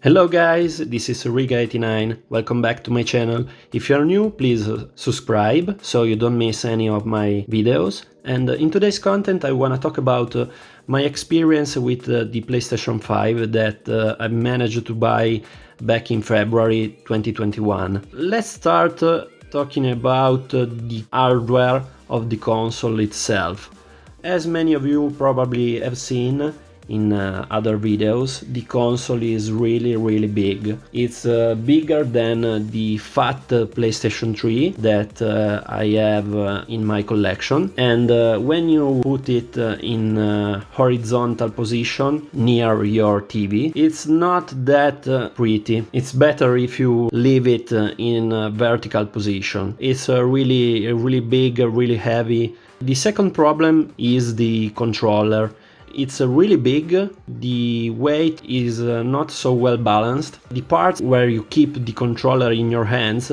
Hello guys, this is Riga89. Welcome back to my channel. If you are new, please subscribe so you don't miss any of my videos. And in today's content I want to talk about my experience with the PlayStation 5 that I managed to buy back in February 2021. Let's start talking about the hardware of the console itself. As many of you probably have seen in other videos, the console is really big. It's bigger than the fat PlayStation 3 that I have in my collection, and when you put it in horizontal position near your TV, it's not that pretty. It's better if you leave it in a vertical position. It's really big, really heavy. The second problem is the controller. It's really big, the weight is not so well balanced. The parts where you keep the controller in your hands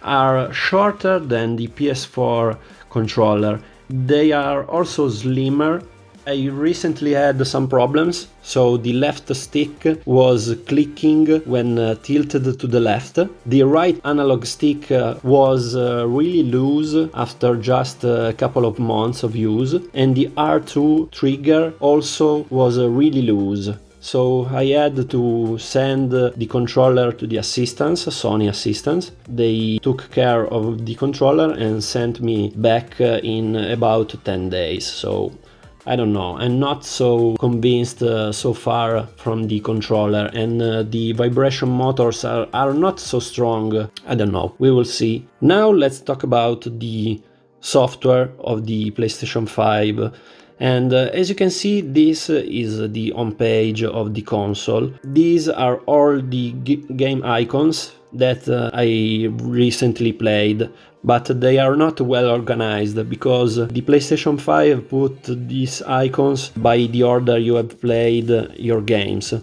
are shorter than the PS4 controller. They are also slimmer. I recently had some problems, so the left stick was clicking when tilted to the left. The right analog stick was really loose after just a couple of months of use, and the R2 trigger also was really loose. So I had to send the controller to the assistants, SONY assistants. They took care of the controller and sent me back in about 10 days. So I don't know, I'm not so convinced so far from the controller, and the vibration motors are not so strong. I don't know, we will see. Now let's talk about the software of the PlayStation 5. And as you can see, this is the home page of the console. These are all the game icons that I recently played, but they are not well organized because the PlayStation 5 put these icons by the order you have played your games.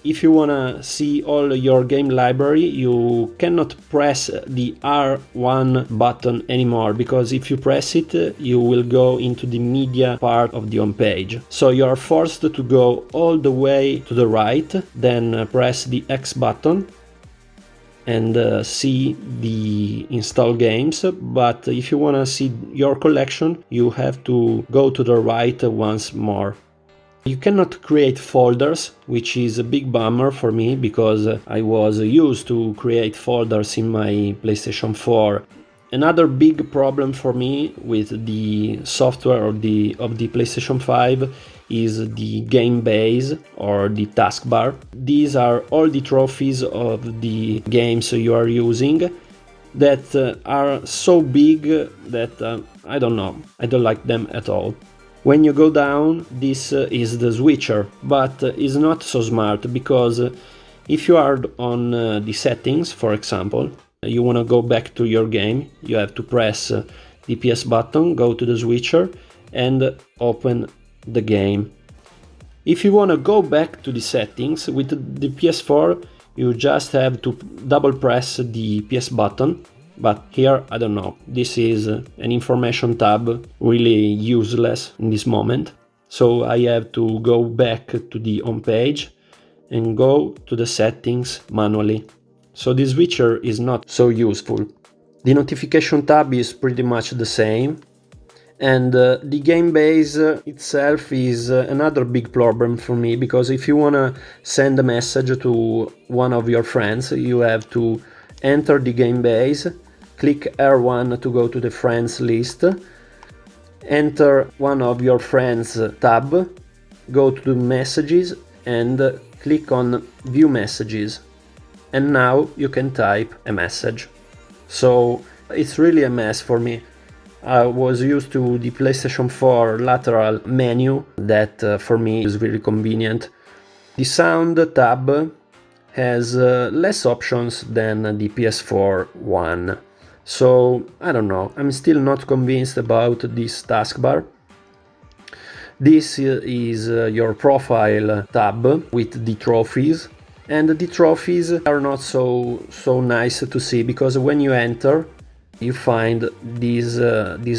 If you wanna see all your game library, you cannot press the R1 button anymore, because if you press it, you will go into the media part of the home page. So you are forced to go all the way to the right, then press the X button and see the install games. But if you wanna see your collection, you have to go to the right once more. You cannot create folders, which is a big bummer for me, because I was used to create folders in my PlayStation 4. Another big problem for me with the software of the PlayStation 5 is the game base or the taskbar. These are all the trophies of the games you are using that are so big that I don't know, I don't like them at all. When you go down, this is the switcher, but is not so smart, because if you are on the settings, for example, you want to go back to your game, you have to press the PS button, go to the switcher and open the game. If you want to go back to the settings with the PS4, you just have to double press the PS button. But here, I don't know, this is an information tab, really useless in this moment. So I have to go back to the home page and go to the settings manually. So this switcher is not so useful. The notification tab is pretty much the same. And the game base itself is another big problem for me, because if you wanna send a message to one of your friends, you have to enter the game base, click R1 to go to the friends list, enter one of your friends tab, go to the messages and click on view messages, and now you can type a message. So it's really a mess for me. I was used to the PlayStation 4 lateral menu that for me is really convenient. The sound tab has less options than the PS4 one. So I don't know, I'm still not convinced about this taskbar. This is your profile tab with the trophies, and the trophies are not so nice to see, because when you enter, you find these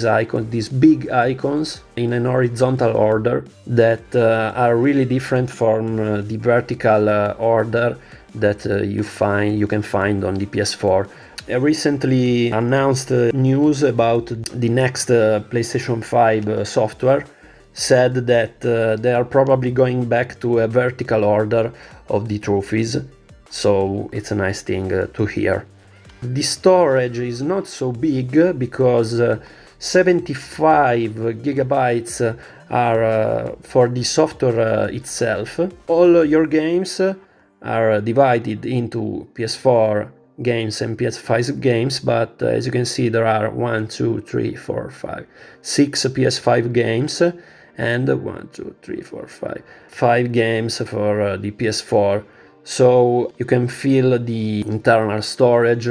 icons, these big icons in an horizontal order that are really different from the vertical order that you can find on the PS4. I recently announced news about the next PlayStation 5 software, said that they are probably going back to a vertical order of the trophies, so it's a nice thing to hear. The storage is not so big because 75 gigabytes are for the software itself. All your games are divided into PS4 games and PS5 games, but as you can see, there are 1, 2, 3, 4, 5, 6 PS5 games and 1, 2, 3, 4, 5, 5 games for the PS4. So you can fill the internal storage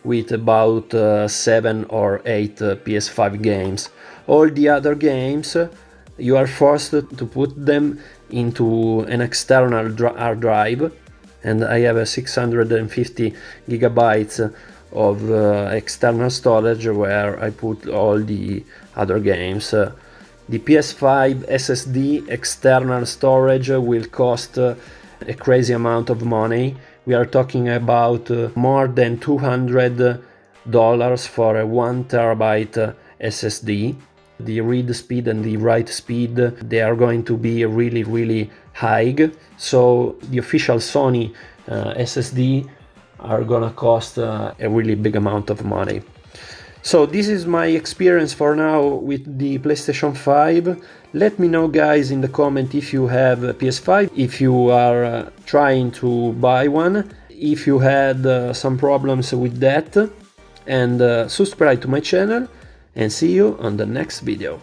with about 7 or 8 PS5 games. All the other games you are forced to put them into an external hard drive, and I have a 650 gigabytes of external storage where I put all the other games. The PS5 SSD external storage will cost a crazy amount of money. We are talking about more than $200 for a 1 terabyte SSD. The read speed and the write speed, they are going to be really high. So the official Sony SSD are gonna cost a really big amount of money. So this is my experience for now with the PlayStation 5. Let me know, guys, in the comment if you have a PS5, if you are trying to buy one, if you had some problems with that, and subscribe to my channel, and see you on the next video.